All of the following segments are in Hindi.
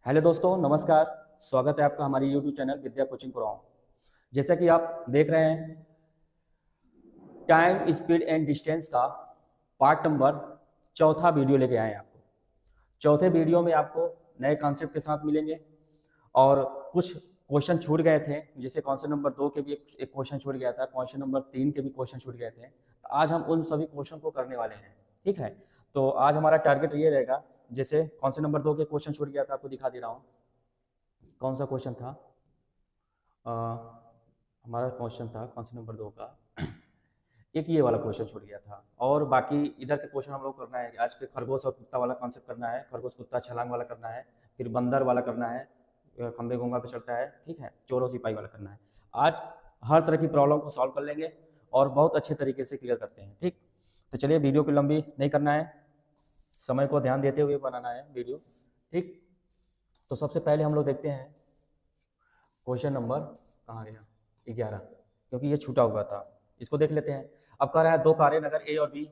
हेलो दोस्तों, नमस्कार। स्वागत है आपका हमारी यूट्यूब चैनल विद्या कोचिंग पुराव। जैसा कि आप देख रहे हैं, टाइम स्पीड एंड डिस्टेंस का पार्ट नंबर चौथा वीडियो लेके आए हैं आपको। चौथे वीडियो में आपको नए कॉन्सेप्ट के साथ मिलेंगे और कुछ क्वेश्चन छूट गए थे, जैसे क्वेश्चन नंबर 2 के भी एक क्वेश्चन छूट गया था, क्वेश्चन नंबर 3 के भी क्वेश्चन छूट गए थे। तो आज हम उन सभी क्वेश्चन को करने वाले हैं। ठीक है, तो आज हमारा टारगेट ये रहेगा, जैसे क्वेश्चन नंबर 2 के क्वेश्चन छूट गया था, आपको दिखा दे रहा हूँ। कौन सा क्वेश्चन था? अ, हमारा क्वेश्चन था क्वेश्चन नंबर 2 का एक ये वाला क्वेश्चन छूट गया था, और बाकी इधर के क्वेश्चन हम लोग करना है। आज के खरगोश और कुत्ता वाला कॉन्सेप्ट करना है, खरगोश कुत्ता छलांग वाला करना है, फिर बंदर वाला करना है, खंबे घोंगा पे चढ़ता है, ठीक है, चोरों सिपाही वाला करना है। आज हर तरह की प्रॉब्लम को सॉल्व कर लेंगे और बहुत अच्छे तरीके से क्लियर करते हैं। ठीक, तो चलिए, वीडियो को लंबी नहीं करना है, समय को ध्यान देते हुए बनाना है वीडियो। ठीक, तो सबसे पहले हम लोग देखते हैं क्वेश्चन नंबर कहाँ गया, 11, क्योंकि ये छूटा हुआ था, इसको देख लेते हैं। अब कह रहा है दो कारें नगर ए और बी,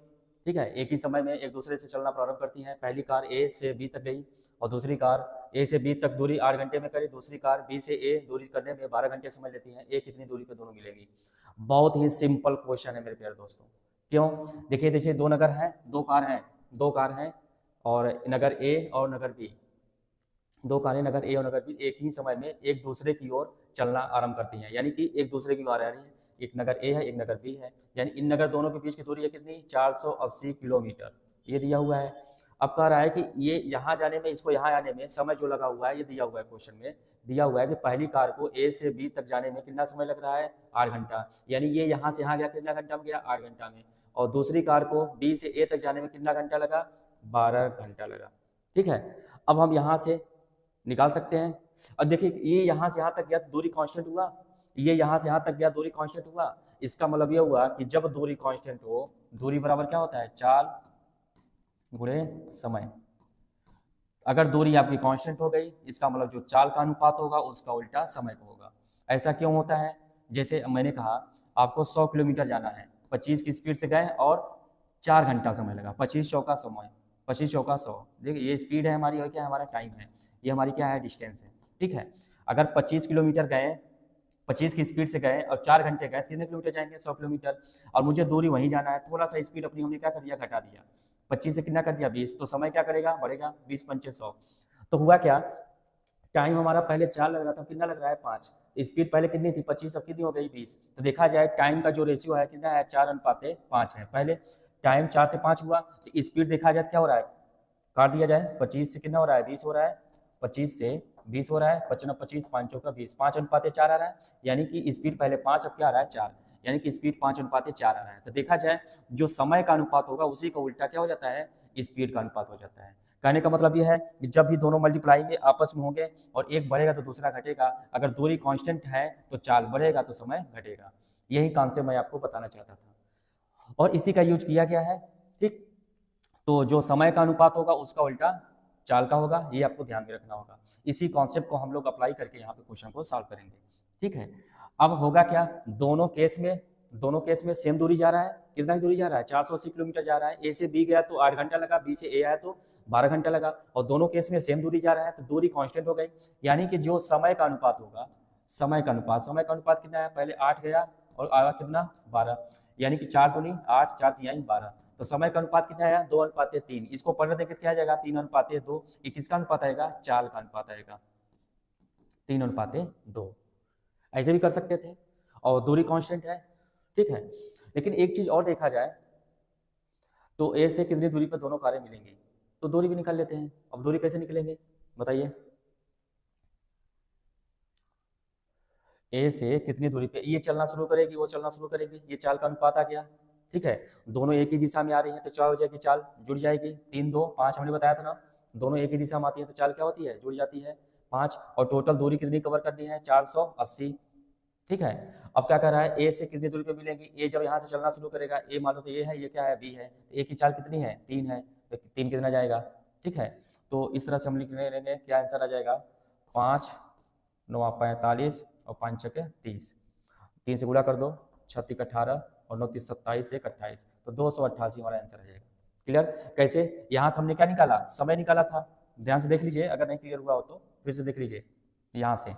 ठीक है, एक ही समय में एक दूसरे से चलना प्रारंभ करती हैं। पहली कार ए से बी तक गई और दूसरी कार ए से बी तक दूरी 8 घंटे में करी। दूसरी कार बी से ए दूरी करने में 12 घंटे समझ लेती हैं। ए कितनी दूरी पर दोनों मिलेंगी? बहुत ही सिंपल क्वेश्चन है मेरे प्यारे दोस्तों। क्यों? देखिए देखिए, दो नगर हैं, दो कार हैं और नगर ए और नगर बी, दो कारें नगर ए और नगर बी एक ही समय में एक दूसरे की ओर चलना आरंभ करती हैं, यानी कि एक दूसरे की ओर आ रही है। एक नगर ए है, एक नगर बी है, यानी इन नगर दोनों के बीच की दूरी है कितनी? 480 किलोमीटर, ये दिया हुआ है। अब कह रहा है कि ये यहाँ जाने में, इसको यहाँ आने में समय जो लगा हुआ है, ये दिया हुआ है क्वेश्चन में, दिया हुआ है कि पहली कार को ए से बी तक जाने में कितना समय लग रहा है? 8 घंटा, यानी ये यहाँ से यहाँ गया, कितना घंटा में गया? 8 घंटा में। और दूसरी कार को बी से ए तक जाने में कितना घंटा लगा? 12 घंटा लगा। ठीक है, अब हम यहाँ से निकाल सकते हैं। और देखिए, ये यहाँ से यहाँ तक गया तो दूरी कांस्टेंट हुआ, ये यहाँ से यहाँ तक गया, दूरी कांस्टेंट हुआ। इसका मतलब ये हुआ कि जब दूरी कांस्टेंट हो, दूरी बराबर क्या होता है? चाल गुणे समय। अगर दूरी आपकी कांस्टेंट हो गई, इसका मतलब जो चाल का अनुपात होगा उसका उल्टा समय का होगा। ऐसा क्यों होता है? जैसे मैंने कहा आपको 100 किलोमीटर जाना है, 25 की स्पीड से गए और 4 घंटा समय लगा, 25 चौका समय, 25 चौका 100। देखिए, ये स्पीड है हमारी और क्या है? हमारा टाइम है, ये हमारी क्या है? डिस्टेंस है। ठीक है, अगर 25 किलोमीटर गए, 25 की स्पीड से गए और 4 घंटे गए, कितने किलोमीटर जाएंगे? 100 किलोमीटर। और मुझे दूरी वहीं जाना है, थोड़ा सा स्पीड अपनी हमने क्या कर दिया? घटा दिया। 25 से कितना कर दिया? 20, तो समय क्या करेगा? बढ़ेगा। 20 पंचे 100। तो हुआ क्या? टाइम हमारा पहले 4 लग रहा था, कितना लग रहा है? 5। स्पीड पहले कितनी थी? 25, अब कितनी हो गई? 20। तो देखा जाए टाइम का जो रेशियो है कितना है? 4:5 है। पहले टाइम 4 से 5 हुआ, तो स्पीड देखा जाए क्या हो रहा है? काट दिया जाए, 25 से कितना हो रहा है? 20 हो रहा है, 25 से 20 हो रहा है, 55 25 5 चौका 20, 5:4 आ रहा है, यानी कि स्पीड पहले 5, अब क्या आ रहा है? 4, यानी कि स्पीड 5:4 आ रहा है। तो देखा जाए जो समय का अनुपात होगा उसी का उल्टा क्या हो जाता है? स्पीड का अनुपात हो जाता है। कहने का मतलब यह है कि जब भी दोनों मल्टीप्लाई में आपस में होंगे और एक बढ़ेगा तो दूसरा घटेगा, अगर दूरी कांस्टेंट है तो चाल बढ़ेगा तो समय घटेगा। यही कॉन्सेप्ट मैं आपको बताना चाहता था और इसी का यूज किया गया है। ठीक, तो जो समय का अनुपात होगा उसका उल्टा चाल का होगा, ये आपको ध्यान में रखना होगा। इसी कॉन्सेप्ट को हम लोग अप्लाई करके यहाँ पे क्वेश्चन को सॉल्व करेंगे। ठीक है, अब होगा क्या? दोनों केस में सेम दूरी जा रहा है। कितना दूरी जा रहा है? 480 किलोमीटर जा रहा है। ए से बी गया तो 8 घंटा लगा, बी से ए आया तो 12 घंटा लगा, और दोनों केस में सेम दूरी जा रहा है, तो दूरी कांस्टेंट हो गई। यानी कि जो समय का अनुपात होगा, समय का अनुपात कितना है? पहले 8 गया और आया कितना? 12, यानी कि 4 तो नहीं 8, 4 3 12, तो समय का अनुपात कितना आया? 2:3। इसको पढ़ने देखे क्या आ जाएगा? 3:2। ये किसका अनुपात आएगा? चाल का अनुपात आएगा, 3:2। ऐसे भी कर सकते थे, और दूरी कांस्टेंट है। ठीक है, लेकिन एक चीज और देखा जाए तो ए से कितनी दूरी पर दोनों कारें मिलेंगी, तो दूरी भी निकाल लेते हैं। अब दूरी कैसे निकलेंगे बताइए? ए से कितनी दूरी पे ये चलना शुरू करेगी, वो चलना शुरू करेगी, ये चाल का अनुपात आ गया। ठीक है, दोनों एक ही दिशा में आ रही हैं तो क्या हो जाएगी? चाल जुड़ जाएगी। 3 2 5 हमने बताया था ना, दोनों एक ही दिशा में आती है तो चाल क्या होती है? जुड़ जाती है 5। और टोटल दूरी कितनी कवर करनी है? 480। ठीक है, अब क्या कर रहा है? ए से कितनी दूरी पे मिलेंगी? ए जब यहाँ से चलना शुरू करेगा, ए मान लो तो ये है, ये क्या है? बी है, तो ए की चाल कितनी है? 3 है, तो 3 कितना जाएगा? ठीक है, तो इस तरह से हम लिख लेंगे, क्या आंसर आ जाएगा? 5 9 45 और 5 छके 30, 3 से गुणा कर दो, 36 18 और 9 30 27 1 28, तो 288 हमारा आंसर आ जाएगा। क्लियर? कैसे? यहाँ से हमने क्या निकाला? समय निकाला था। ध्यान से देख लीजिए, अगर नहीं क्लियर हुआ हो तो फिर से देख लीजिए। यहाँ से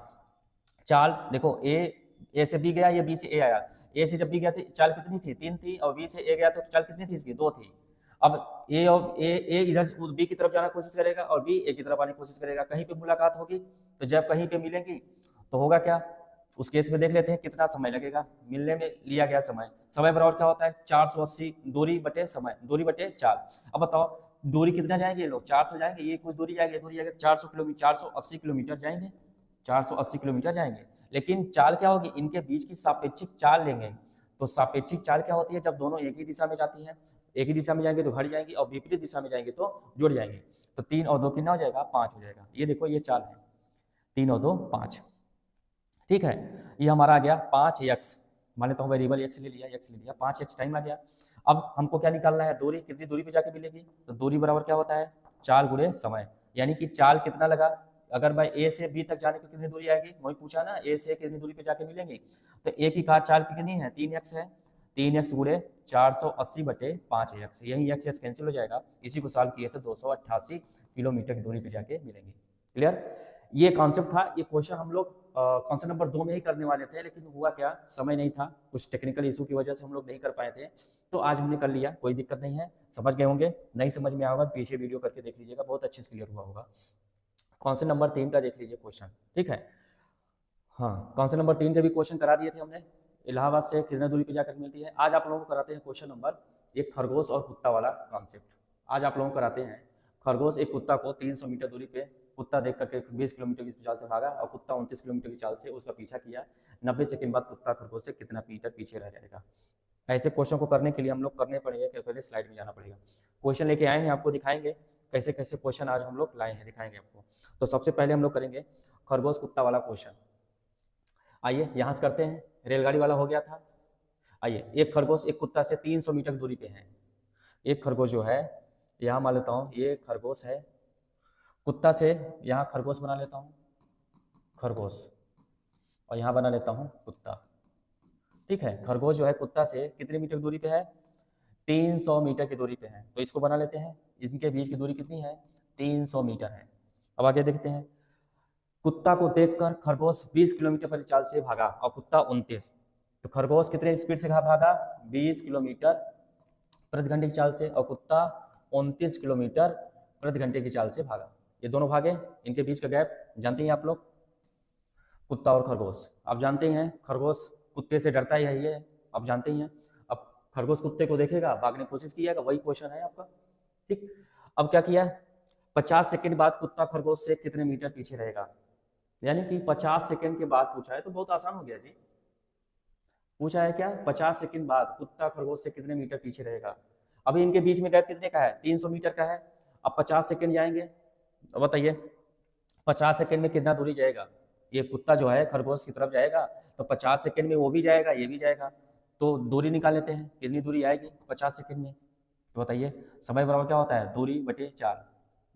चाल देखो, ए से बी गया, या बी से ए आया। ए से जब बी गया तो चाल कितनी थी? 3 थी, और बी से ए गया तो चाल कितनी थी इसकी? 2 थी। अब ए इधर बी की तरफ जाने की कोशिश करेगा और बी ए की तरफ आने की कोशिश करेगा, कहीं पे मुलाकात होगी। तो जब कहीं पे मिलेंगी तो होगा क्या? उस केस में देख लेते हैं कितना समय लगेगा मिलने में। लिया गया समय बराबर क्या होता है? 480 दूरी बटे समय, दूरी बटे चाल। अब बताओ दूरी कितना जाएंगे ये लोग? 400 जाएंगे, ये कुछ दूरी जाएगी, दूरी जाएगी 400 किलोमीटर, 480 किलोमीटर जाएंगे, 480 किलोमीटर जाएंगे। लेकिन चाल क्या होगी? इनके बीच की सापेक्षिक चाल लेंगे। तो सापेक्षिक चाल क्या होती है? जब दोनों एक ही दिशा में जाती हैं, एक ही दिशा में जाएंगे तो घट जाएंगी, और विपरीत दिशा में जाएंगे तो जुड़ जाएंगे। तो 3 और 2 कितना हो जाएगा? 5 हो जाएगा। ये देखो ये चाल है, 3 और 2 5। ठीक है, ये हमारा आ गया 5x, मान लेता हूँ वेरिएबल x ले लिया, x ले लिया, 5x टाइम आ गया। अब हमको क्या निकालना है? दूरी, कितनी दूरी पे जाके मिलेगी? तो दूरी बराबर क्या होता है? चाल गुणे समय, यानी कि चाल कितना लगा? अगर मैं ए से बी तक जाने की कितनी दूरी आएगी? वही पूछा ना, ए से कितनी दूरी पे जाके मिलेंगी। तो ए की कार चाल कितनी है? 3x है, 3x गुणे 480 बटे 5x, यही x कैंसिल हो जाएगा। इसी को सॉल्व किए तो 288 किलोमीटर की दूरी पे जाके मिलेंगे। क्लियर? ये कॉन्सेप्ट था। ये क्वेश्चन हम लोग कॉन्सेप्ट नंबर 2 में ही करने वाले थे, लेकिन हुआ क्या, समय नहीं था, कुछ टेक्निकल इशू की वजह से हम लोग नहीं कर पाए थे। तो आज हमने कर लिया, कोई दिक्कत नहीं है, समझ गए होंगे। नहीं समझ में आएगा पीछे वीडियो करके देख लीजिएगा, बहुत अच्छे से क्लियर हुआ होगा। कॉन्सेप्ट नंबर 3 का देख लीजिए क्वेश्चन। ठीक है, हाँ, कॉन्सेप्ट नंबर 3 के भी क्वेश्चन करा दिए थे हमने। इलाहाबाद से कितने दूरी पे जाकर मिलती है। आज आप लोगों को कराते हैं क्वेश्चन नंबर एक खरगोश और कुत्ता वाला कॉन्सेप्ट। आज आप लोगों को कराते हैं खरगोश एक कुत्ता को 300 मीटर दूरी पे कुत्ता देख करके 20 किलोमीटर की चाल से भागा, और कुत्ता 29 किलोमीटर की चाल से उसका पीछा किया। 90 सेकंड बाद कुत्ता खरगोश से कितना मीटर पीछे रह जाएगा। ऐसे क्वेश्चन को करने के लिए हम लोग करने पड़ेगा कि पहले स्लाइड में जाना पड़ेगा। क्वेश्चन लेके आए हैं, आपको दिखाएंगे कैसे कैसे क्वेश्चन आज हम लोग लाए हैं, दिखाएंगे आपको। तो सबसे पहले हम लोग करेंगे खरगोश कुत्ता वाला क्वेश्चन। आइए यहाँ से करते हैं, रेलगाड़ी वाला हो गया था। आइए, एक खरगोश एक कुत्ता से 300 मीटर दूरी पे है। एक खरगोश जो है, यहाँ मान लेता हूँ ये खरगोश है, कुत्ता से यहाँ खरगोश बना लेता हूँ, खरगोश, और यहाँ बना लेता हूँ कुत्ता। ठीक है, खरगोश जो है कुत्ता से कितने मीटर दूरी पे है? 300 मीटर की दूरी पे है। तो इसको बना लेते हैं, इनके बीच की दूरी कितनी है? 300 मीटर है। अब आगे देखते हैं, कुत्ता को देखकर खरगोश 20 किलोमीटर प्रति चाल से भागा और कुत्ता 29। तो खरगोश कितने स्पीड से भागा? 20 किलोमीटर प्रति घंटे की चाल से, और कुत्ता 29 किलोमीटर प्रति घंटे की चाल से भागा। ये दोनों भागे, इनके बीच का गैप जानते हैं आप लोग, कुत्ता और खरगोश। आप जानते हैं खरगोश कुत्ते से डरता ही है, ये आप जानते ही हैं। अब खरगोश कुत्ते को देखेगा, भागने की कोशिश किएगा, वही क्वेश्चन है आपका। ठीक, अब क्या किया? 50 सेकंड बाद कुत्ता खरगोश से कितने मीटर पीछे रहेगा। यानी कि 50 सेकंड के बाद पूछा है, तो बहुत आसान हो गया जी। पूछा है क्या? 50 सेकंड बाद कुत्ता खरगोश से कितने मीटर पीछे रहेगा। अभी इनके बीच में गैप कितने का है? 300 मीटर का है। अब 50 सेकंड जाएंगे, अब बताइए 50 सेकंड में कितना दूरी जाएगा? ये कुत्ता जो है खरगोश की तरफ जाएगा, तो 50 सेकंड में वो भी जाएगा, ये भी जाएगा। तो दूरी निकाल लेते हैं, कितनी दूरी आएगी 50 सेकंड में। तो बताइए समय बराबर क्या होता है? दूरी बटे चाल,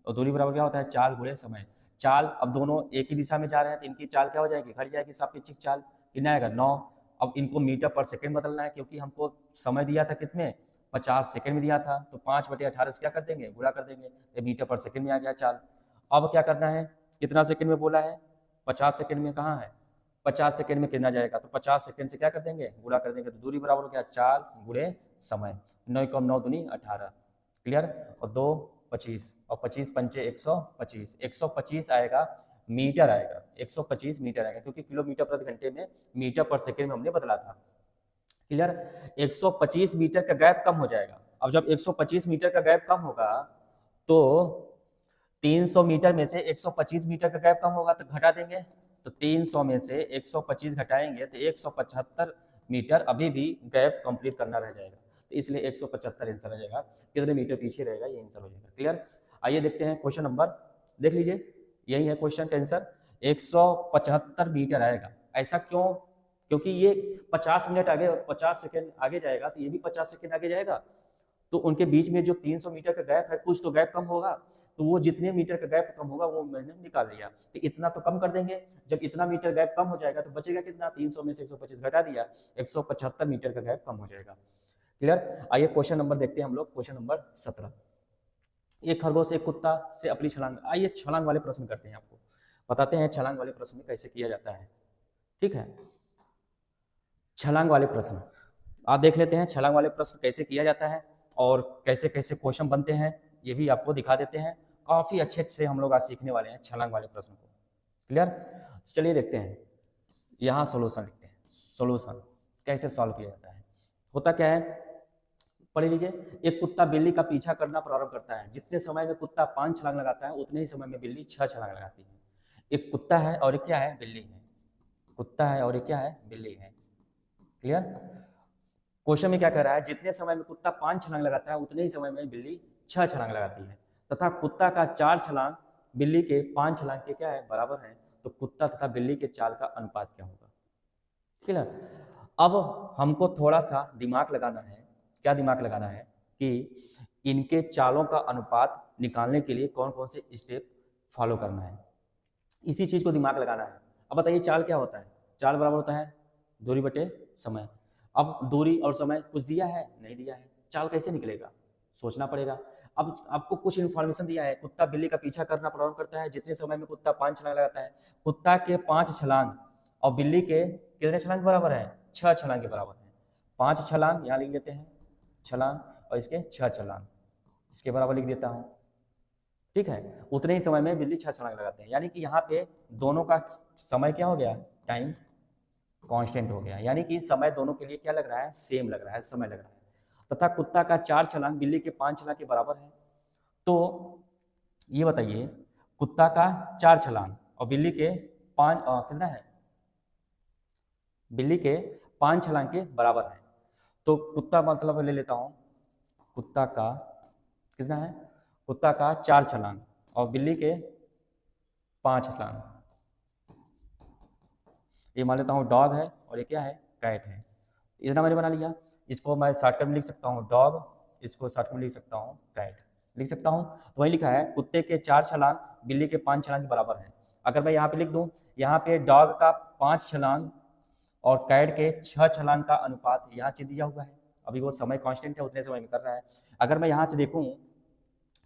और दूरी बराबर क्या होता है? चाल गुणे समय। चाल, अब दोनों एक ही दिशा में जा रहे हैं तो इनकी चाल क्या हो जाएगी? घट जाएगी, सापेक्षिक चाल कितना आएगा? 9। अब इनको मीटर पर सेकंड बदलना है, क्योंकि हमको समय दिया था कितने? 50 सेकंड में दिया था, तो 5/18 से क्या कर देंगे? गुणा कर देंगे, ये मीटर पर सेकंड में आ गया चाल। अब क्या करना है? कितना सेकंड में बोला है? 50 सेकंड में कहाँ है? 50 सेकंड में कितना जाएगा? तो 50 सेकंड से क्या कर देंगे? गुणा कर देंगे, तो दूरी बराबर हो गया चाल गुणे समय। 9 कम 9 दूनी 18। क्लियर? और 2 25, और 25 पंचे 125, 125 आएगा मीटर आएगा, 125 मीटर आएगा, क्योंकि किलोमीटर प्रति घंटे में मीटर पर सेकंड में हमने बदला था। क्लियर? 125 मीटर का गैप कम हो जाएगा। अब जब 125 मीटर का गैप कम होगा, तो 300 मीटर में से 125 मीटर का गैप कम होगा, तो घटा देंगे। तो 300 में से 125 घटाएंगे तो 175 मीटर अभी भी गैप कंप्लीट करना रह जाएगा। तो इसलिए 175 आंसर आ जाएगा। कितने मीटर पीछे रहेगा, ये आंसर हो जाएगा। क्लियर? आइए देखते हैं क्वेश्चन नंबर, देख लीजिए, यही है क्वेश्चन का आंसर, 175 मीटर आएगा। ऐसा क्यों? क्योंकि ये 50 मिनट आगे, 50 सेकंड आगे जाएगा, तो ये भी 50 सेकंड आगे जाएगा। तो उनके बीच में जो 300 मीटर का गैप है, कुछ तो गैप कम होगा, तो वो जितने मीटर का गैप कम होगा वो मैंने निकाल लिया। तो इतना तो कम कर देंगे, जब इतना मीटर गैप कम हो जाएगा तो बचेगा कितना? 300 में से 125 घटा दिया, 175 मीटर का गैप कम हो जाएगा। क्लियर? आइए क्वेश्चन नंबर देखते हैं हम लोग, क्वेश्चन नंबर 17। एक खरगोश एक कुत्ता से अपनी छलांग। आइए छलांग वाले प्रश्न करते हैं, आपको बताते हैं छलांग वाले प्रश्न कैसे किया जाता है। ठीक है, छलांग वाले प्रश्न आप देख लेते हैं, छलांग वाले प्रश्न कैसे किया जाता है और कैसे कैसे क्वेश्चन बनते हैं ये भी आपको दिखा देते हैं। काफ़ी अच्छे से हम लोग आज सीखने वाले हैं छलांग वाले प्रश्न को। क्लियर? चलिए देखते हैं, यहाँ सोल्यूशन लिखते हैं। सोल्यूशन कैसे सॉल्व किया जाता है, होता क्या है पढ़ लीजिए। एक कुत्ता बिल्ली का पीछा करना प्रारंभ करता है। जितने समय में कुत्ता 5 छलांग लगाता है उतने ही समय में बिल्ली 6 छलांग लगाती है। एक कुत्ता है और एक क्या है, बिल्ली है। कुत्ता है और एक क्या है, बिल्ली है। क्लियर? क्वेश्चन में क्या कह रहा है, जितने समय में कुत्ता 5 छलांग लगाता है उतने ही समय में बिल्ली 6 छलांग लगाती है, तथा कुत्ता का 4 छलांग बिल्ली के 5 छलांग के क्या है, बराबर है। तो कुत्ता तथा बिल्ली के चाल का अनुपात क्या होगा। क्लियर? अब हमको थोड़ा सा दिमाग लगाना है। क्या दिमाग लगाना है कि इनके चालों का अनुपात निकालने के लिए कौन कौन से स्टेप फॉलो करना है, इसी चीज को दिमाग लगाना है। अब बताइए चाल क्या होता है। चाल बराबर होता है दूरी बटे समय। अब दूरी और समय कुछ दिया है, नहीं दिया है, चाल कैसे निकलेगा, सोचना पड़ेगा। अब आपको कुछ इन्फॉर्मेशन दिया है, कुत्ता बिल्ली का पीछा करना प्रारंभ करता है जितने समय में कुत्ता 5 छलांग लगाता है। कुत्ता के 5 छलांग और बिल्ली के कितने छलांग के बराबर है, 6 छलांग के बराबर है। 5 छलांग यहाँ लिख देते हैं, छलांग, और इसके 6 छलांग इसके बराबर लिख देता हूँ। ठीक है, उतने ही समय में बिल्ली 6 छलांग लगाते हैं, यानी कि यहाँ पे दोनों का समय क्या हो गया, टाइम कांस्टेंट हो गया, यानी कि समय दोनों के लिए क्या लग रहा है, सेम लग रहा है, समय लग रहा है। तथा कुत्ता का 4 छलांग बिल्ली के 5 छलांग के बराबर है। तो ये बताइए, कुत्ता का 4 छलांग और बिल्ली के 5 कितना है, बिल्ली के 5 छलांग के बराबर है। तो कुत्ता मतलब ले लेता हूँ, कुत्ता का कितना है, कुत्ता का 4 छलांग और बिल्ली के 5 छलांग। ये मान लेता हूँ डॉग है और ये क्या है, कैट है। इतना मैंने बना लिया। इसको मैं शॉर्टकट में लिख सकता हूँ डॉग, इसको शॉर्टकट में लिख सकता हूँ कैट, लिख सकता हूँ। तो वही लिखा है, कुत्ते के 4 छलांग बिल्ली के 5 छलांग के बराबर है। अगर मैं यहाँ पे लिख दूँ, यहाँ पे डॉग का 5 छलांग और कैट के 6 छलांग का अनुपात यहाँ चीज दिया हुआ है। अभी वो समय कांस्टेंट है, उतने समय में कर रहा है। अगर मैं यहाँ से देखूँ,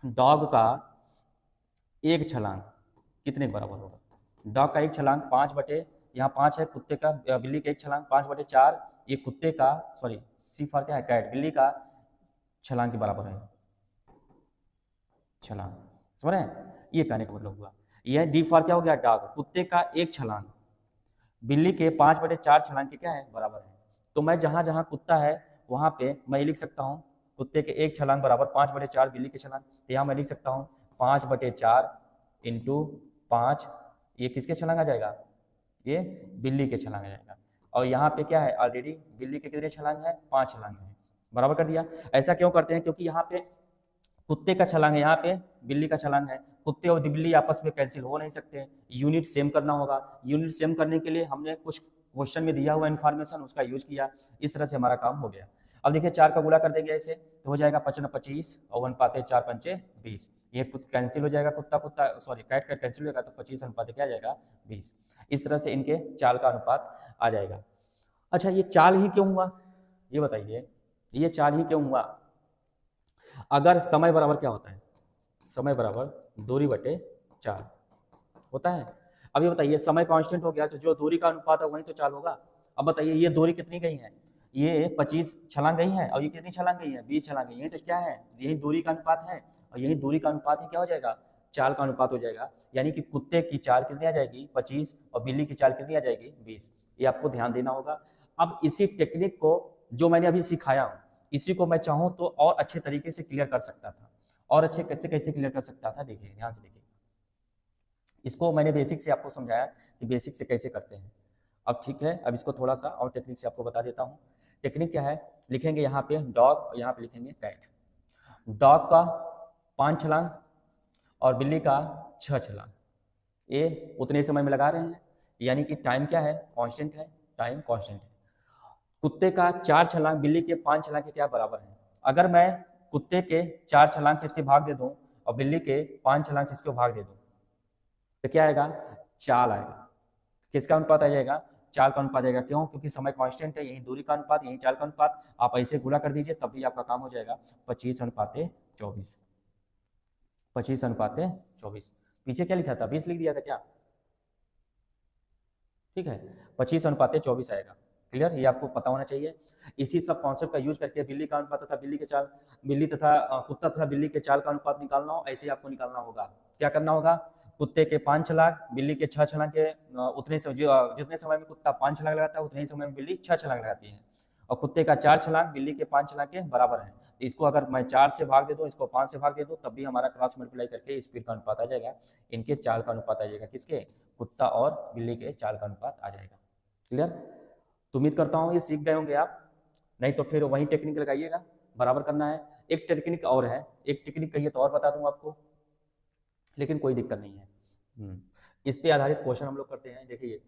डॉग का 1 छलांग कितने के बराबर होगा, डॉग का 1 छलांग 5 बटे, यहाँ 5 है, कुत्ते का बिल्ली का 1 छलांग 5 बटे 4, ये कुत्ते का सॉरी सी फॉर क्या है, कैट, बिल्ली का छलांग के बराबर है। छलांग समझ रहे हैं, ये कहने का मतलब हुआ। यह डी फॉर क्या हो गया, डॉग, कुत्ते का 1 छलांग बिल्ली के 5 बटे 4 छलांग के क्या है, बराबर है। तो मैं जहां जहां कुत्ता है वहां पे मैं ये लिख सकता हूँ, कुत्ते के 1 छलांग बराबर 5 बटे 4 बिल्ली के छलांग। तो यहाँ मैं लिख सकता हूँ 5 बटे 4 इंटू 5, ये किसके छलांग आ जाएगा, ये बिल्ली के छलांग आ जाएगा। और यहाँ पे क्या है, ऑलरेडी बिल्ली के कितने छलांग है, 5 छलांग है, बराबर कर दिया। ऐसा क्यों करते हैं, क्योंकि यहाँ पे कुत्ते का छलांग है, यहाँ पे बिल्ली का छलांग है। कुत्ते और बिल्ली आपस में कैंसिल हो नहीं सकते, यूनिट सेम करना होगा। यूनिट सेम करने के लिए हमने कुछ क्वेश्चन में दिया हुआ इन्फॉर्मेशन उसका यूज किया, इस तरह से हमारा काम हो गया। अब देखिए 4 का गुणा कर देंगे ऐसे तो हो जाएगा 55 25 और 1 पाते 4 पंचे 20, ये कैंसिल हो जाएगा, कुत्ता कुत्ता सॉरी कैट कैट कैंसिल हो जाएगा, तो 25 अनुपात क्या आ जाएगा 20। इस तरह से इनके चाल का अनुपात आ जाएगा। अच्छा ये चाल ही क्यों हुआ, ये बताइए, ये चाल ही क्यों हुआ। अगर समय बराबर क्या होता है, समय बराबर दूरी बटे 4 होता है। अब ये बताइए समय कांस्टेंट हो गया तो जो दूरी का अनुपात है वही तो चाल होगा। अब बताइए ये दूरी कितनी गई है, ये 25 छलांग गई है और ये कितनी छलांग गई है, 20 छलांग गई है। तो क्या है, यही दूरी का अनुपात है और यही दूरी का अनुपात ही क्या हो जाएगा, चाल का अनुपात हो जाएगा। यानी कि कुत्ते की चाल कितनी आ जाएगी 25 और बिल्ली की चाल कितनी आ जाएगी 20। ये आपको ध्यान देना होगा। अब इसी टेक्निक को जो मैंने अभी सिखाया हूँ, इसी को मैं चाहूँ तो और अच्छे तरीके से क्लियर कर सकता था। और अच्छे कैसे कैसे क्लियर कर सकता था, देखिए ध्यान से देखिए। इसको मैंने बेसिक से आपको समझाया कि बेसिक से कैसे करते हैं। अब ठीक है, अब इसको थोड़ा सा और टेक्निक से आपको बता देता हूँ। टेक्निक क्या है, लिखेंगे यहाँ पे डॉग और यहाँ पे लिखेंगे कैट। डॉग का 5 छलांग और बिल्ली का 6 छलांग, ये उतने समय में लगा रहे हैं, यानी कि टाइम क्या है, कांस्टेंट है, टाइम कांस्टेंट है। कुत्ते का 4 छलांग बिल्ली के 5 छलांग के क्या बराबर है। अगर मैं कुत्ते के 4 छलांग से इसके भाग दे दूं और बिल्ली के 5 छलांग से इसको भाग दे दूं तो क्या आएगा, चाल आएगा। किसका अनुपात आ जाएगा, चाल का अनुपात आएगा। क्यों, क्योंकि समय कांस्टेंट है, यही दूरी का अनुपात, यही चाल का अनुपात। आप ऐसे गुणा कर दीजिए तब भी आपका काम हो जाएगा, 25 अनुपात 24। 25:24। पीछे क्या लिखा था, 20 लिख दिया था क्या? ठीक है, 25:24 आएगा। क्लियर, ये आपको पता होना चाहिए। इसी सब कॉन्सेप्ट का यूज करके बिल्ली का अनुपात तथा बिल्ली के चाल, बिल्ली तथा कुत्ता तथा बिल्ली के चाल का अनुपात निकालना हो, ऐसे ही आपको निकालना होगा। क्या करना होगा, कुत्ते के 5 छलांग, बिल्ली के 6 छलांग के उतने जितने समय में कुत्ता 5 छलांग लगाता है उतने ही समय में बिल्ली 6 छलांग लगाती है। और कुत्ते का 4 छलांग बिल्ली के 5 छलांग के बराबर है। इसको अगर मैं 4 से भाग दे दूँ, इसको 5 से भाग दे दूँ, तब भी हमारा क्रॉस मल्टीप्लाई करके स्पीड का अनुपात आ जाएगा, इनके चाल का अनुपात आ जाएगा। किसके, कुत्ता और बिल्ली के चाल का अनुपात आ जाएगा। क्लियर, तो उम्मीद करता हूँ ये सीख गए होंगे आप, नहीं तो फिर वही टेक्निक लगाइएगा, बराबर करना है। एक टेक्निक और है, एक टेक्निक कहिए तो और बता दूंगा आपको, लेकिन कोई दिक्कत नहीं है। इस पे आधारित क्वेश्चन हम लोग करते हैं। देखिए,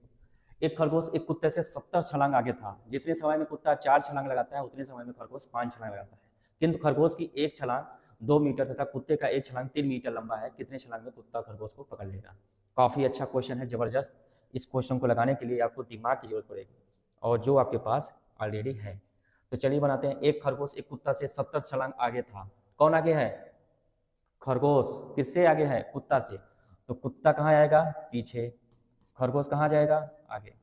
एक खरगोश एक कुत्ते से 70 छलांग आगे था। जितने समय में कुत्ता 4 छलांग लगाता है उतने समय में खरगोश 5 छलांग लगाता है। किंतु खरगोश की एक छलांग 2 मीटर तथा कुत्ते का एक छलांग 3 मीटर लंबा है। कितने छलांग में कुत्ता खरगोश को पकड़ लेगा? काफ़ी अच्छा क्वेश्चन है, जबरदस्त। इस क्वेश्चन को लगाने के लिए आपको दिमाग की जरूरत पड़ेगी, और जो आपके पास ऑलरेडी है। तो चलिए बनाते हैं। एक खरगोश एक कुत्ता से 70 छलांग आगे था। कौन आगे है? खरगोश। किससे आगे है? कुत्ता से। तो कुत्ता कहाँ आएगा? पीछे। खरगोश कहाँ जाएगा? आगे।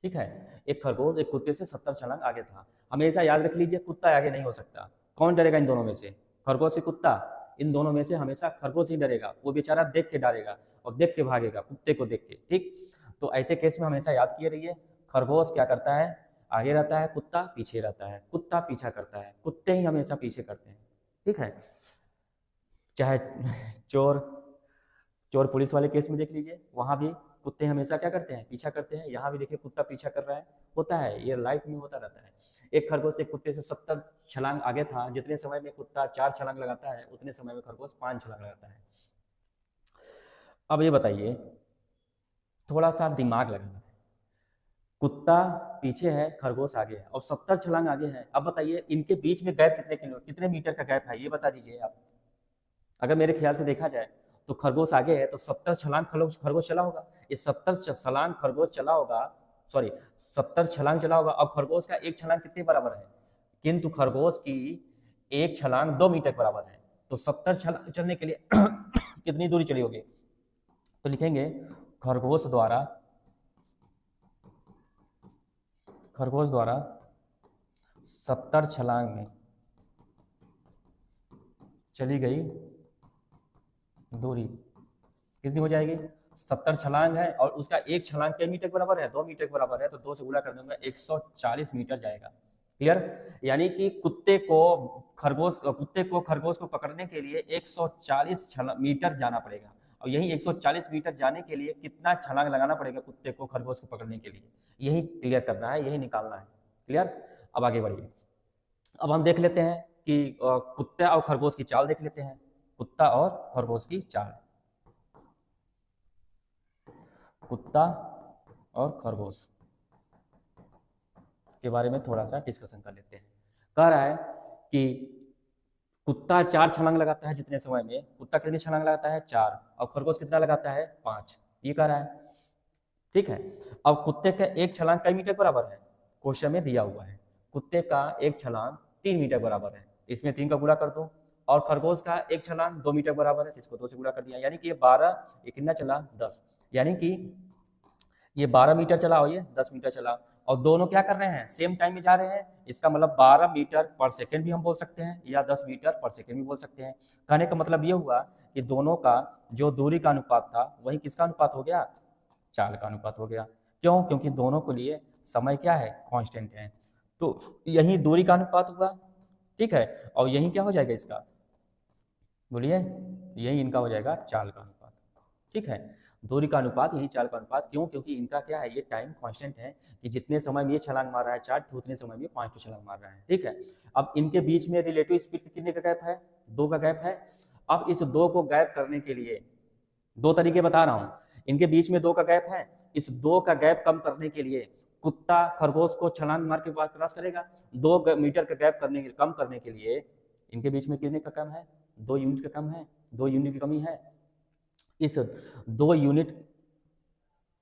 ठीक है, एक खरगोश एक कुत्ते से 70 छलांग आगे था। हमेशा याद रख लीजिए, कुत्ता आगे नहीं हो सकता। कौन डरेगा इन दोनों में से? खरगोश या कुत्ता? इन दोनों में से हमेशा खरगोश ही डरेगा। वो बेचारा देख के डरेगा और देख के भागेगा, कुत्ते को देख के। ठीक, तो ऐसे केस में हमेशा याद किए रहिए, खरगोश क्या करता है? आगे रहता है, कुत्ता पीछे रहता है। कुत्ता पीछा करता है, कुत्ते ही हमेशा पीछे करते हैं। ठीक है, चाहे चोर चोर पुलिस वाले केस में देख लीजिए, वहां भी कुत्ते हमेशा क्या करते हैं? पीछा करते हैं। यहाँ भी देखिए, कुत्ता पीछा कर रहा है। होता है, ये लाइफ में होता रहता है। एक खरगोश एक कुत्ते से 70 छलांग आगे था। जितने समय में कुत्ता 4 छलांग लगाता है उतने समय में खरगोश 5 छलांग लगाता है। अब ये बताइए, थोड़ा सा दिमाग लगाना है। कुत्ता पीछे है, खरगोश आगे है, और 70 छलांग आगे है। अब बताइए, इनके बीच में गैप कितने मीटर का गैप है, ये बता दीजिए आप। अगर मेरे ख्याल से देखा जाए तो खरगोश आगे है, तो 70 छलांग खरगोश चला होगा। इस 70 छलांग खरगोश चला होगा, सॉरी 70 छलांग चला होगा। अब खरगोश का एक छलांग कितने बराबर है? किंतु खरगोश की एक छलांग 2 मीटर के बराबर है। तो 70 छलांग चलने के लिए कितनी दूरी चली होगी? तो लिखेंगे, खरगोश द्वारा 70 छलांग में चली गई दूरी कितनी हो जाएगी? 70 छलांग है, और उसका एक छलांग कितने मीटर के बराबर है? 2 मीटर के बराबर है। तो 2 से गुणा कर दूंगा, 140 मीटर जाएगा। क्लियर, यानी कि कुत्ते को खरगोश को पकड़ने के लिए 140 मीटर जाना पड़ेगा। और यही 140 मीटर जाने के लिए कितना छलांग लगाना पड़ेगा कुत्ते को खरगोश को पकड़ने के लिए? यही क्लियर करना है, यही निकालना है। क्लियर, अब आगे बढ़िए। अब हम देख लेते हैं कि कुत्ता और खरगोश की चाल देख लेते हैं। कुत्ता और खरगोश की चाल, कुत्ता और खरगोश के बारे में थोड़ा सा डिस्कशन कर लेते हैं। कह रहा है कि कुत्ता 4 छलांग लगाता है। जितने समय में कुत्ता कितनी छलांग लगाता है? 4। और खरगोश कितना लगाता है? 5। ये कह रहा है। ठीक है, अब कुत्ते का एक छलांग कई मीटर बराबर है? क्वेश्चन में दिया हुआ है, कुत्ते का एक छलांग 3 मीटर बराबर है। इसमें 3 का गुणा कर दो। और खरगोश का एक छलांग 2 मीटर बराबर है, तो इसको 2 से गुणा कर दिया। यानी कि ये 12, ये कितना चला? 10। यानी कि ये 12 मीटर चला और ये 10 मीटर चला, और दोनों क्या कर रहे हैं? सेम टाइम में जा रहे हैं। इसका मतलब 12 मीटर पर सेकेंड भी हम बोल सकते हैं, या 10 मीटर पर सेकेंड भी बोल सकते हैं। कहने का मतलब ये हुआ कि दोनों का जो दूरी का अनुपात था वही किसका अनुपात हो गया? चाल का अनुपात हो गया। क्यों? क्योंकि दोनों के लिए समय क्या है? कांस्टेंट है। तो यही दूरी का अनुपात हुआ। ठीक है, और यही क्या हो जाएगा इसका? बोलिए, यही इनका हो जाएगा चाल का अनुपात। ठीक है, दूरी का अनुपात यही चाल का अनुपात। क्यों? क्योंकि इनका क्या है? ये टाइम कांस्टेंट है कि जितने समय में ये छलांग मार रहा है 4, उतने समय में 5 छलांग मार रहा है। ठीक है, अब इनके बीच में रिलेटिव स्पीड कितने का गैप है? 2 का गैप है। अब इस 2 को गैप करने के लिए 2 तरीके बता रहा हूं। इनके बीच में 2 का गैप है। इस 2 का गैप कम करने के लिए कुत्ता खरगोश को छलांग मार के बाद क्रॉस करेगा। 2 मीटर का गैप कम करने के लिए इनके बीच में कितने का कम है? 2 यूनिट का कम है, 2 यूनिट की कमी है। इस 2 यूनिट,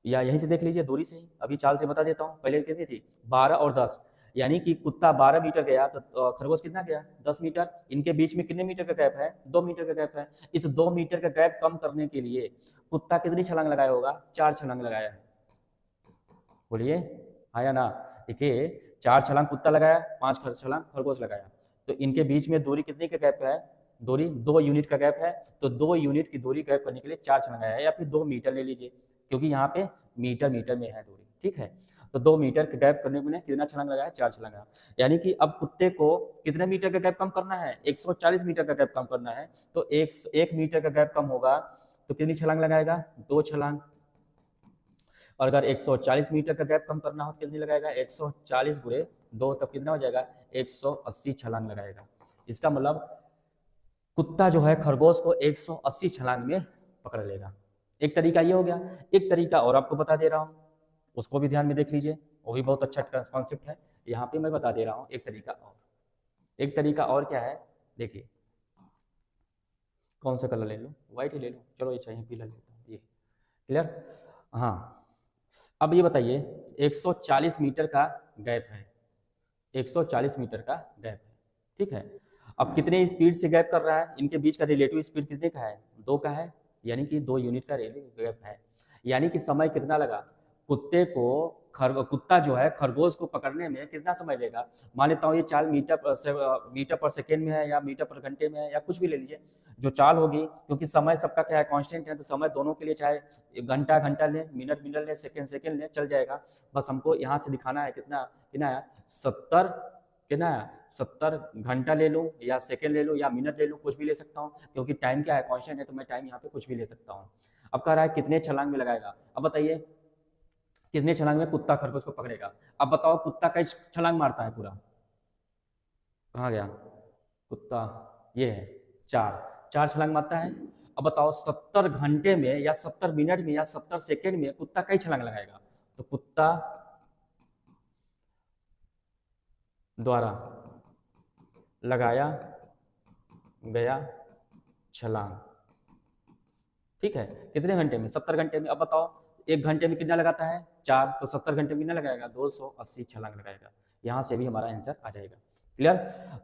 या यहीं से देख लीजिए दूरी से ही, अभी चाल से बता देता हूं। पहले कितनी थी? 12 और 10। यानी कि कुत्ता 12 मीटर गया तो खरगोश कितना गया 10 मीटर। इनके बीच में कितने मीटर का गैप है 2 मीटर का गैप है। इस 2 मीटर का गैप कम करने के लिए कुत्ता कितनी छलांग लगाया होगा 4 छलांग लगाया है। बोलिए हाँ या ना। देखिए 4 छलांग कुत्ता लगाया 5 छलांग खरगोश लगाया, तो इनके बीच में दूरी कितनी का गैप है दूरी 2 यूनिट का गैप है। तो 2 यूनिट की दूरी गैप करने के लिए 4 छलांग लगाया, या फिर 2 मीटर ले लीजिए क्योंकि यहाँ पे मीटर मीटर में है दूरी, ठीक है। तो 2 मीटर का गैप करने में कितना छलांग लगाया 4 छलांग लगाया। यानी कि अब कुत्ते को कितने मीटर का गैप कम करना है 140 मीटर का गैप कम करना है। तो 1 मीटर का गैप कम होगा तो कितनी छलांग लगाएगा 2 छलांग। और अगर 140 मीटर का गैप कम करना हो तो कितनी लगाएगा 140 गुणे 2, तब कितना हो जाएगा 180 छलांग लगाएगा। इसका मतलब कुत्ता जो है खरगोश को 180 छलांग में पकड़ लेगा। एक तरीका ये हो गया। एक तरीका और आपको बता दे रहा हूँ, उसको भी ध्यान में देख लीजिए, वो भी बहुत अच्छा कॉन्सेप्ट है। यहाँ पे मैं बता दे रहा हूँ एक तरीका और। एक तरीका और क्या है, देखिए कौन सा कलर ले लो, व्हाइट ही ले लो, चलो ये चाहिए पीला लेता हूँ, ये क्लियर। हाँ अब ये बताइए 140 मीटर का गैप है, 140 मीटर का गैप है, ठीक है। अब कितने स्पीड से गैप कर रहा है, इनके बीच का रिलेटिव स्पीड कितने का है 2 का है, यानी कि 2 यूनिट का रिलेटिव गैप है। यानी कि समय कितना लगा कुत्ते को कुत्ता जो है खरगोश को पकड़ने में कितना समय लेगा। मान लेता हूँ ये चाल मीटर पर सेकेंड में है या मीटर पर घंटे में है या कुछ भी ले लीजिए, जो चाल होगी, क्योंकि समय सबका क्या है कांस्टेंट है, तो समय दोनों के लिए चाहे घंटा घंटा ले मिनट मिनट ले सेकेंड सेकेंड ले चल जाएगा। बस हमको यहाँ से दिखाना है कितना कितना है 70 कितना है 70 घंटा ले लूँ या सेकेंड ले लूँ या मिनट ले लूँ, कुछ भी ले सकता हूँ क्योंकि टाइम क्या है कांस्टेंट है, तो मैं टाइम यहाँ पे कुछ भी ले सकता हूँ। अब कह रहा है कितने छलांग में लगाएगा, अब बताइए कितने छलांग में कुत्ता खरगोश को पकड़ेगा। अब बताओ कुत्ता कई छलांग मारता है पूरा, कहाँ गया कुत्ता, ये है 4 छलांग मारता है। अब बताओ 70 घंटे में या 70 मिनट में या 70 सेकेंड में कुत्ता कई छलांग लगाएगा। तो कुत्ता द्वारा लगाया गया छलांग, ठीक है, कितने घंटे में 70 घंटे में। अब बताओ 1 घंटे में कितना लगाता है 4, तो 70 घंटे में कितना लगाएगा 280 छलांग लगाएगा। यहाँ से भी हमारा आंसर आ जाएगा, क्लियर।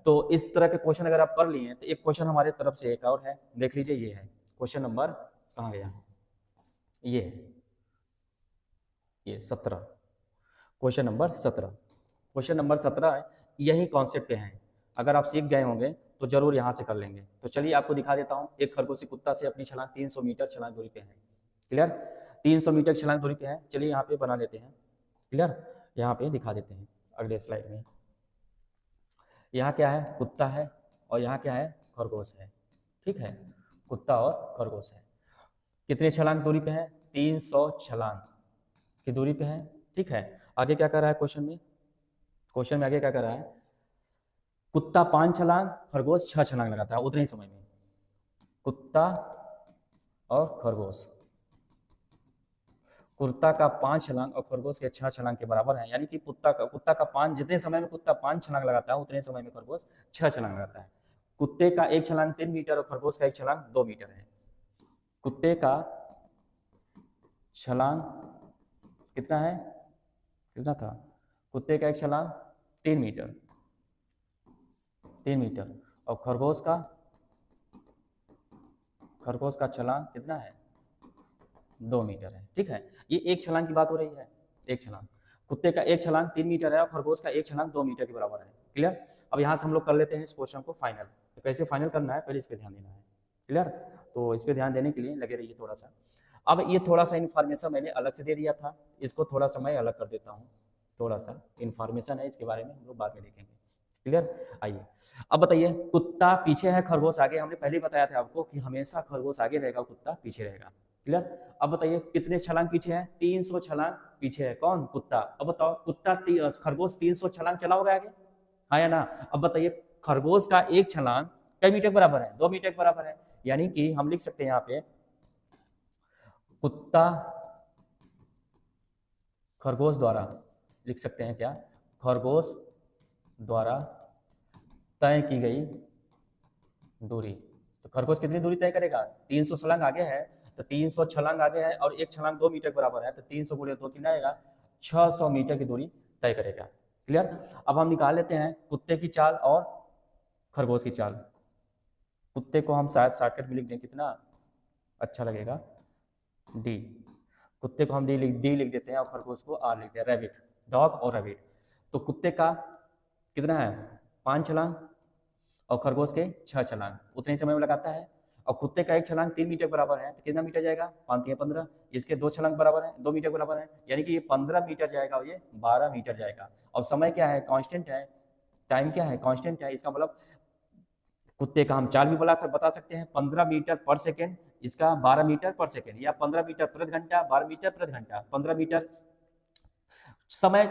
तो इस तरह के क्वेश्चन अगर आप कर लिए तो एक क्वेश्चन हमारे तरफ से एक और है, देख लीजिए, ये है क्वेश्चन नंबर कहाँ गया, ये है ये 17, क्वेश्चन नंबर 17। क्वेश्चन नंबर 17 यही कॉन्सेप्ट पे हैं, अगर आप सीख गए होंगे तो जरूर यहाँ से कर लेंगे। तो चलिए आपको दिखा देता हूँ, एक खरगोशी कुत्ता से अपनी छलांग 300 मीटर छलांग दूरी पे है, क्लियर, 300 मीटर छलांग दूरी पे है। चलिए यहाँ पे बना लेते हैं, क्लियर, यहाँ पे दिखा देते हैं अगले स्लाइड में। यहाँ क्या है कुत्ता है और यहाँ क्या है खरगोश है, ठीक है, कुत्ता और खरगोश है। कितने छलांग दूरी पे है 300 छलांग की दूरी पे है, ठीक है। आगे क्या कर रहा है क्वेश्चन में आगे क्या कर रहा है, कुत्ता 5 छलांग खरगोश 6 छलांग लगाता है उतने ही समय में। कुत्ता और खरगोश, कुत्ता का 5 छलांग और खरगोश के 6 छलांग के बराबर है, यानी कि कुत्ता का 5 जितने समय में कुत्ता 5 छलांग लगाता है उतने समय में खरगोश 6 छलांग लगाता है। कुत्ते का 1 छलांग 3 मीटर और खरगोश का 1 छलांग 2 मीटर है। कुत्ते का छलांग कितना है, कितना था, कुत्ते का 1 छलांग 3 मीटर और खरगोश का छलांग कितना है 2 मीटर है, ठीक है। ये 1 छलांग की बात हो रही है, 1 छलांग, कुत्ते का 1 छलांग 3 मीटर है और खरगोश का 1 छलांग 2 मीटर के बराबर है, क्लियर। अब यहाँ से हम लोग कर लेते हैं इस क्वेश्चन को फाइनल। तो कैसे फाइनल करना है पहले इस पर ध्यान देना है, क्लियर। तो इस पर ध्यान देने के लिए लगे रहिए थोड़ा सा। अब ये थोड़ा सा इन्फॉर्मेशन मैंने अलग से दे दिया था, इसको थोड़ा सा मैं अलग कर देता हूँ, थोड़ा सा इन्फॉर्मेशन है इसके बारे में हम लोग बाद में देखेंगे, क्लियर। आइए अब बताइए, कुत्ता पीछे है खरगोश आगे, हमने पहले ही बताया था आपको कि हमेशा खरगोश आगे रहेगा कुत्ता पीछे रहेगा, क्लियर। अब बताइए कितने छलांग पीछे है 300 छलांग पीछे है कौन कुत्ता। अब बताओ कुत्ता खरगोश 300 छलांग चला होगा आगे, हाँ या ना। अब बताइए खरगोश का 1 छलांग कई मीटर बराबर है 2 मीटर बराबर है, यानी कि हम लिख सकते हैं यहाँ पे कुत्ता खरगोश द्वारा, लिख सकते हैं क्या, खरगोश द्वारा तय की गई दूरी। तो खरगोश कितनी दूरी तय करेगा 300 छलांग आगे है, तो 300 छलांग आगे है और 1 छलांग 2 मीटर बराबर है, तो 300 गुणे 2 कितना आएगा 600 मीटर की दूरी तय करेगा, क्लियर। अब हम निकाल लेते हैं कुत्ते की चाल और खरगोश की चाल। कुत्ते को हम शायद शॉर्टकट में लिख दें, कितना अच्छा लगेगा, डी। कुत्ते को हम डी लिख देते हैं और खरगोश को आर लिखते हैं, रैबिट, डॉग और रैबिट। तो कुत्ते का कितना है 5 छलांग और खरगोश के 6 छलांग, उतने समय में लगाता है। और कुत्ते का एक छलांग 3 मीटर बराबर है, तो कितना मीटर जाएगा, 5 3 15। इसके 2 छलांग बराबर है, 2 मीटर बराबर है, यानी कि ये 15 मीटर जाएगा और ये 12 मीटर जाएगा। और समय क्या है, कांस्टेंट है, टाइम क्या है, कांस्टेंट है। इसका मतलब कुत्ते का हम चाल भी बता सकते हैं 15 मीटर पर सेकेंड, इसका 12 मीटर पर सेकेंड, या 15 मीटर प्रति घंटा, 12 मीटर प्रति घंटा, 15 मीटर। समय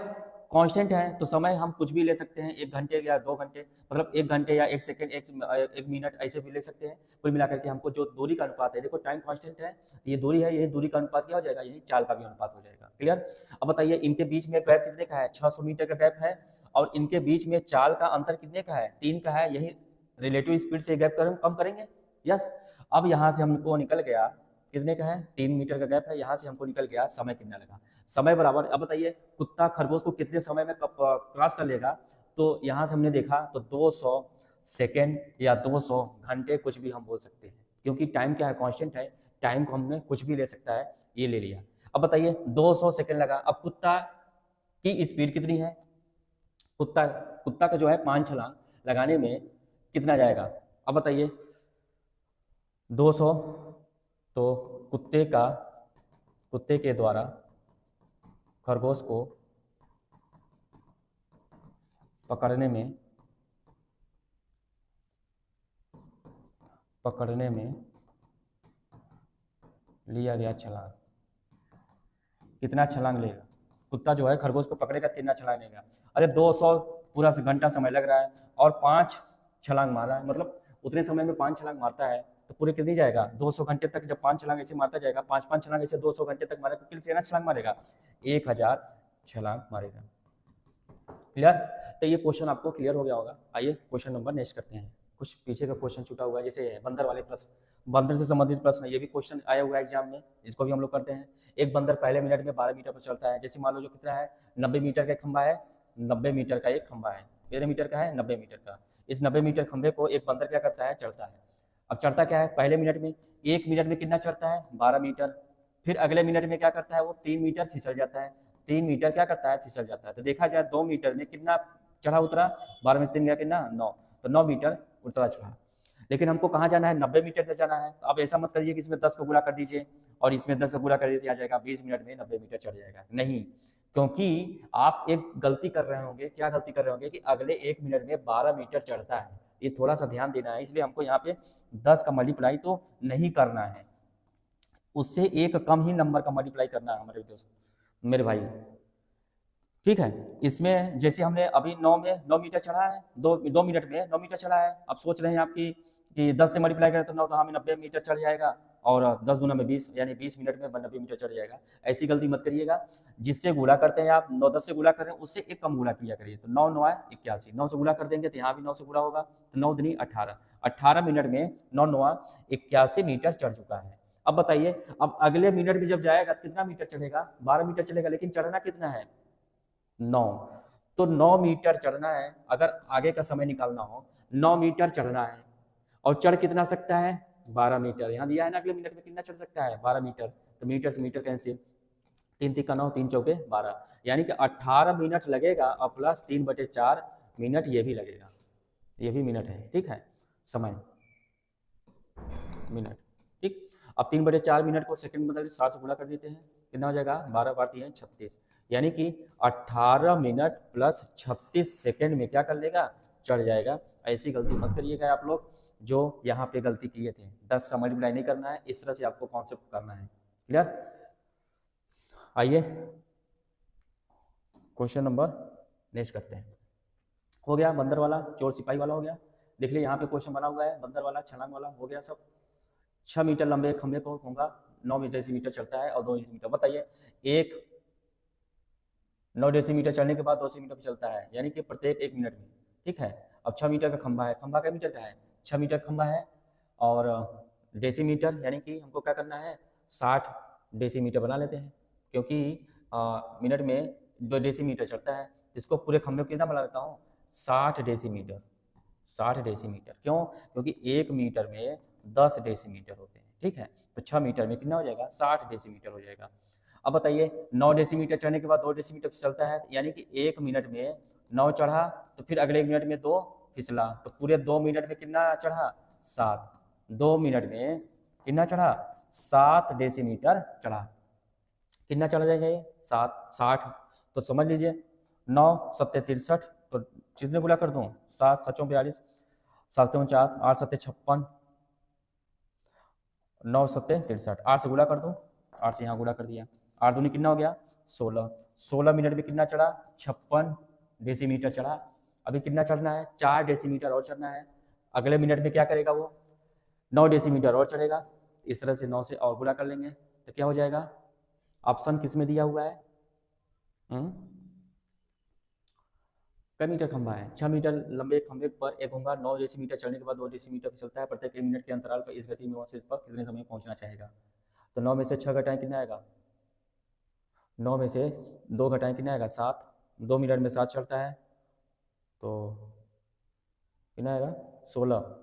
कांस्टेंट है तो समय हम कुछ भी ले सकते हैं, 1 घंटे या 2 घंटे, मतलब 1 घंटे या 1 सेकेंड, 1 मिनट, ऐसे भी ले सकते हैं। कुल मिलाकर के हमको जो दूरी का अनुपात है, देखो टाइम कांस्टेंट है, ये दूरी है, ये दूरी का अनुपात क्या हो जाएगा, यही चाल का भी अनुपात हो जाएगा। क्लियर। अब बताइए इनके बीच में गैप कितने का है, 600 मीटर का गैप है, और इनके बीच में चाल का अंतर कितने का है, 3 का है। यही रिलेटिव स्पीड से गैप कम करेंगे। यस। अब यहाँ से हमको निकल गया कितने का है, 3 मीटर का गैप है, यहाँ से हमको निकल गया समय कितना लगा, समय बराबर। अब बताइए कुत्ता खरगोश को कितने समय में क्रॉस कर लेगा, तो यहाँ से हमने देखा तो 200 सेकेंड या 200 घंटे, कुछ भी हम बोल सकते हैं, क्योंकि टाइम क्या है, कांस्टेंट है, टाइम को हमने कुछ भी ले सकता है, ये ले लिया। अब बताइए 200 सेकेंड लगा। अब कुत्ता की स्पीड कितनी है, कुत्ता का जो है 5 छलांग लगाने में कितना जाएगा। अब बताइए 200, तो कुत्ते के द्वारा खरगोश को पकड़ने में लिया गया छलांग, कितना छलांग लेगा कुत्ता जो है खरगोश को पकड़ेगा, कितना छलांग लेगा। अरे 200 पूरा घंटा समय लग रहा है और 5 छलांग मारा है, मतलब उतने समय में 5 छलांग मारता है, तो पूरे कितनी जाएगा 200 घंटे तक। जब 5 छलांग ऐसे मारता जाएगा, 5 छलांग ऐसे 200 घंटे तक मारेगा, तो कितना छलांग मारेगा, 1000 छलांग मारेगा। क्लियर। तो ये क्वेश्चन आपको क्लियर हो गया होगा। आइए क्वेश्चन नंबर नेक्स्ट करते हैं। कुछ पीछे का क्वेश्चन छूटा हुआ है, जैसे बंदर वाले प्रश्न, बंदर से संबंधित प्रश्न, ये भी क्वेश्चन आया हुआ है एग्जाम में, इसको भी हम लोग करते हैं। एक बंदर पहले मिनट में 12 मीटर पर चलता है। जैसे मान लो जो कितना है 90 मीटर का खंबा है, 90 मीटर का एक खंबा है, कितने मीटर का है 90 मीटर का। इस 90 मीटर खंबे को एक बंदर क्या करता है, चढ़ता है। अब चढ़ता क्या है, पहले मिनट में 1 मिनट में कितना चढ़ता है 12 मीटर, फिर अगले मिनट में क्या करता है वो 3 मीटर फिसल जाता है, 3 मीटर क्या करता है फिसल जाता है। तो देखा जाए 2 मीटर में कितना चढ़ा उतरा, 12 में से 3 गया कितना 9, तो 9 मीटर उतरा चढ़ा। लेकिन हमको कहाँ जाना है, 90 मीटर तक जाना है। तो अब ऐसा मत करिए कि इसमें 10 को गुणा कर दीजिए और इसमें 10 को गुणा कर दीजिए, आ जाएगा 20 मिनट में 90 मीटर चढ़ जाएगा, नहीं। क्योंकि आप एक गलती कर रहे होंगे, क्या गलती कर रहे होंगे कि अगले 1 मिनट में 12 मीटर चढ़ता है, ये थोड़ा सा ध्यान देना है। इसलिए हमको यहाँ पे 10 का मल्टीप्लाई तो नहीं करना है, उससे एक कम ही नंबर का मल्टीप्लाई करना है हमारे दोस्त मेरे भाई, ठीक है। इसमें जैसे हमने अभी 9 मीटर चढ़ा है, 2 मिनट में 9 मीटर चढ़ा है। अब सोच रहे हैं आपकी कि 10 से मल्टीप्लाई करें तो 9, तो हमें 90 मीटर चढ़ जाएगा, और 10 गुना में 20, यानी 20 मिनट में 90 मीटर चढ़ जाएगा। ऐसी गलती मत करिएगा। जिससे गुणा करते हैं आप 9 10 से गुणा कर रहे हैं, उससे एक कम गुणा किया करिए। तो 9 9 81, 9 से गुणा कर देंगे तो यहाँ भी 9 से गुणा होगा, तो 9 दूनी 18, 18 मिनट में 9 9 81 मीटर चढ़ चुका है। अब बताइए अब अगले मिनट में जब जाएगा कितना मीटर चढ़ेगा, 12 मीटर चलेगा, लेकिन चढ़ना कितना है 9, तो 9 मीटर चढ़ना है। अगर आगे का समय निकालना हो 9 मीटर चढ़ना है, और चढ़ कितना सकता है 12 मीटर, यहाँ दिया है ना अगले मिनट में कितना चढ़ सकता है 12 मीटर, तो मीटर से मीटर कैंसिल, 3 3 का 9, 3 चौके 12, यानी कि 18 मिनट लगेगा, और प्लस 3/4 मिनट ये भी लगेगा, ये भी मिनट है, ठीक है, समय मिनट, ठीक। अब 3/4 मिनट को सेकंड में बदल 60 से गुणा कर देते हैं, कितना हो जाएगा 12 बार 3 36, यानी कि 18 मिनट प्लस 36 सेकंड में क्या कर लेगा, चढ़ जाएगा। ऐसी गलती मत करिएगा आप लोग जो यहाँ पे गलती किए थे, 10 का मल्टीप्लाई नहीं करना है, इस तरह से आपको कॉन्सेप्ट करना है। क्लियर। आइए क्वेश्चन नंबर नेक्स्ट करते हैं। हो गया बंदर वाला, चोर सिपाही वाला हो गया। देख लिया यहाँ पे क्वेश्चन बना हुआ है, बंदर वाला छलांग वाला हो गया सब। 6 मीटर लंबे खंभे को होगा 9 डेसीमीटर चलता है और 2 डेसीमीटर। बताइए एक 9 डेसीमीटर चलने के बाद 2 डेसीमीटर पे चलता है, यानी कि प्रत्येक 1 मिनट में, ठीक है। अब 6 मीटर का खंभा है, खंभा क्या मीटर का है 6 मीटर खंभा है, और डेसीमीटर यानी कि हमको क्या करना है 60 डेसीमीटर बना लेते हैं, क्योंकि मिनट में 2 डेसीमीटर चलता है, इसको पूरे खंभे को कितना बना लेता हूँ, 60 डेसीमीटर। 60 डेसीमीटर क्यों, क्योंकि 1 मीटर में 10 डेसीमीटर होते हैं, ठीक है। तो 6 मीटर में कितना हो जाएगा, 60 डेसीमीटर हो जाएगा। अब बताइए 9 डेसीमीटर चढ़ने के बाद 2 डेसीमीटर फिसलता है, यानी कि 1 मिनट में 9 चढ़ा, तो फिर अगले 1 मिनट में 2 फिसला, तो पूरे 2 मिनट में कितना चढ़ा, 7। 2 मिनट में कितना चढ़ा, 7 डेसीमीटर चढ़ा। कितना चढ़ा जाएगा ये, 60। तो समझ लीजिए 9 7 63, तो कितने गुना कर दूं, 7 7 42, 7 49, 8 7 56, 9 7 63, 8 से गुना कर दूं, 8 से यहाँ गुना कर दिया, 8 दूनी कितना हो गया, 16। 16 मिनट में कितना चढ़ा, 56 डेसीमीटर चढ़ा। अभी कितना चढ़ना है, 4 डेसीमीटर और चढ़ना है। अगले मिनट में क्या करेगा वो, 9 डेसीमीटर और चढ़ेगा। इस तरह से 9 से और गुना कर लेंगे तो क्या हो जाएगा, ऑप्शन किस में दिया हुआ है, कई मीटर खंभा है, 6 मीटर लंबे खंभे पर एक घोंघा 9 डेसीमीटर चढ़ने के बाद 2 डेसीमीटर फिसलता है। प्रत्येक 1 मिनट के अंतराल पर इस गति में वह शीर्ष पर कितने समय पहुंचना चाहेगा। तो 9 में से 6 घटाएं कितना आएगा, 9 में से 2 घटाएं कितना आएगा, 7। 2 मिनट में 7 चढ़ता है तो कितना आएगा, 16।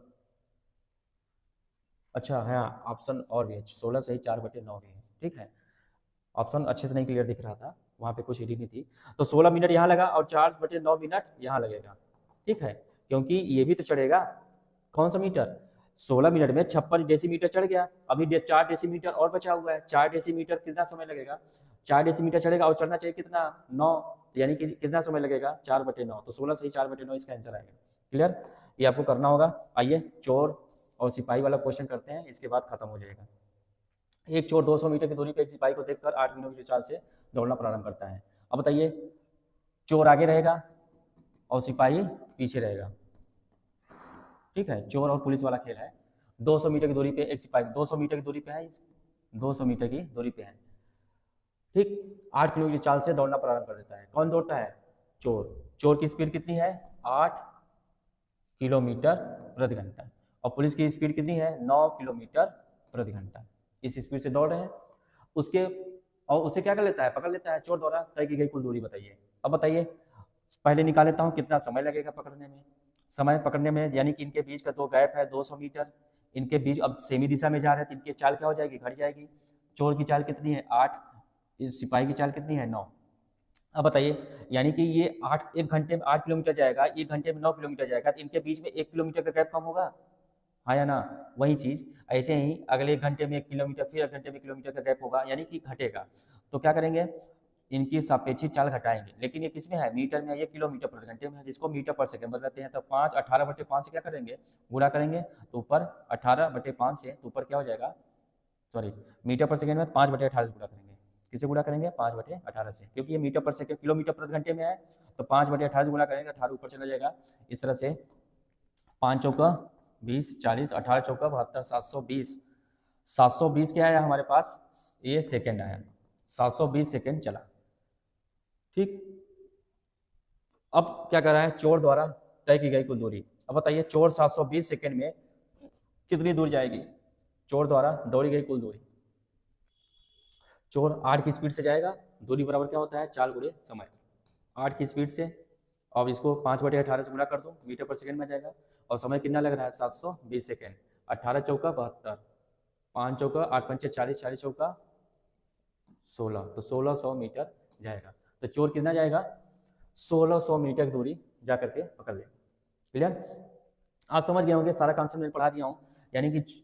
अच्छा है, ऑप्शन और भी है, 16 सही 4/9 भी है, ठीक है। ऑप्शन अच्छे से नहीं क्लियर दिख रहा था, वहाँ पे कुछ रीडिंग नहीं थी। तो 16 मिनट यहाँ लगा और 4/9 मिनट यहाँ लगेगा, ठीक है, क्योंकि ये भी तो चढ़ेगा कौन सा मीटर, 16 मिनट में 56 डेसीमीटर चढ़ गया। अभी 4 डेसीमीटर और बचा हुआ है, 4 डेसीमीटर कितना समय लगेगा, 4 डेसीमीटर चढ़ेगा और चढ़ना चाहिए कितना, 9, यानी कि कितना समय लगेगा, 4/9। तो 16 सही 4/9 इसका आंसर आएगा। क्लियर, ये आपको करना होगा। आइए चोर और सिपाही वाला क्वेश्चन करते हैं, इसके बाद खत्म हो जाएगा। एक चोर 200 मीटर की दूरी पर एक सिपाही को देखकर 8 किलोमीटर चाल से दौड़ना प्रारंभ करता है। अब बताइए चोर आगे रहेगा और सिपाही पीछे रहेगा, ठीक है। चोर और पुलिस वाला खेल है। 200 मीटर की दूरी पे एक सिपाही 200 मीटर की दूरी पे है, 200 मीटर की दूरी पे है, ठीक। 8 किलोमीटर चाल से दौड़ना प्रारंभ कर देता है। कौन दौड़ता है, चोर। चोर की स्पीड कितनी है, 8 किलोमीटर प्रति घंटा, और पुलिस की स्पीड कितनी है, 9 किलोमीटर प्रति घंटा। इस स्पीड से दौड़ रहे हैं, उसके और उसे क्या कर लेता है, पकड़ लेता है चोर द्वारा। तय की गई कुल दूरी बताइए। अब बताइए पहले निकाल लेता हूँ कितना समय लगेगा पकड़ने में। समय पकड़ने में यानी कि इनके बीच का 2 गैप है 200 मीटर, इनके बीच अब सेमी दिशा में जा रहे हैं तो इनकी चाल क्या हो जाएगी, घट जाएगी। चोर की चाल कितनी है, 8, इस सिपाही की चाल कितनी है, 9। अब बताइए यानी कि ये 1 घंटे में 8 किलोमीटर जाएगा, 1 घंटे में 9 किलोमीटर जाएगा, तो इनके बीच में 1 किलोमीटर का गैप कम होगा, हाँ या ना। वही चीज ऐसे ही अगले 1 घंटे में 1 किलोमीटर, फिर 1 घंटे में 1 किलोमीटर का गैप होगा, यानी कि घटेगा। तो क्या करेंगे, इनकी सापेक्षिक चाल घटाएंगे। लेकिन ये किसमें है, मीटर में, ये किलोमीटर प्रति घंटे में है, जिसको मीटर पर सेकंड बदलते हैं। तो 5 18/5 से क्या करेंगे, गुणा करेंगे, तो ऊपर 18/5 से, तो ऊपर क्या हो जाएगा, सॉरी मीटर पर सेकंड में 5/18 से गुणा करेंगे। किसे गुणा करेंगे, 5/18 से, क्योंकि ये मीटर पर सेकंड किलोमीटर प्रति घंटे में है, तो 5/18 से गुणा करेंगे, 18 ऊपर चला जाएगा। इस तरह से 5 चौका 20, 40, 18 चौका 72, 720। 720 क्या आया हमारे पास, ये सेकंड आया, 720 सेकंड चला, ठीक। अब क्या कर रहा है, चोर द्वारा तय की गई कुल दूरी। अब बताइए चोर 720 सेकंड में कितनी दूर जाएगी, चोर द्वारा दौड़ी गई कुल दूरी। चोर 8 की स्पीड से जाएगा, दूरी बराबर क्या होता है, 4 गुणे समय। 8 की स्पीड से, अब इसको 5/18 से गुणा कर दो, मीटर पर सेकंड में जाएगा, और समय कितना लग रहा है, 720 सेकंड। 18 चौका 72, 5 चौका 8 पंचे 40, 40 चौका 16, तो 1600 मीटर जाएगा। तो चोर कितना जाएगा, 1600 मीटर की दूरी जा करके पकड़ लेगा। क्लियर, आप समझ गए होंगे, सारा कॉन्सेप्ट मैंने पढ़ा दिया हूँ। यानी कि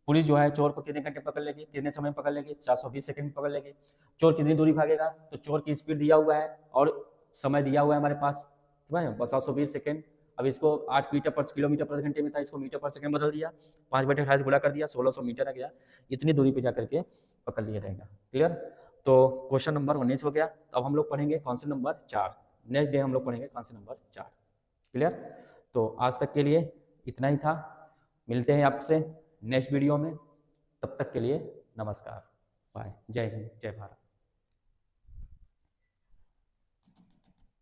पुलिस जो है चोर को कितने घंटे पकड़ लेगी, कितने समय में पकड़ लेगी, 720 सेकंड में पकड़ लेगी। चोर कितनी दूरी भागेगा, तो चोर की स्पीड दिया हुआ है और समय दिया हुआ है हमारे पास, 720 सेकंड। अब इसको 8 मीटर पर किलोमीटर प्रति घंटे में था, इसको मीटर पर सेकंड बदल दिया, 5/18 से गुणा कर दिया, 1600 मीटर आ गया। इतनी दूरी पे जा करके पकड़ लिया जाएगा। क्लियर, तो क्वेश्चन नंबर 19 हो गया। अब हम लोग पढ़ेंगे कॉन्सेप्ट नंबर 4, नेक्स्ट डे हम लोग पढ़ेंगे कॉन्सेप्ट नंबर 4। क्लियर, तो आज तक के लिए इतना ही था, मिलते हैं आपसे नेक्स्ट वीडियो में, तब तक के लिए नमस्कार, बाय, जय हिंद, जय भारत।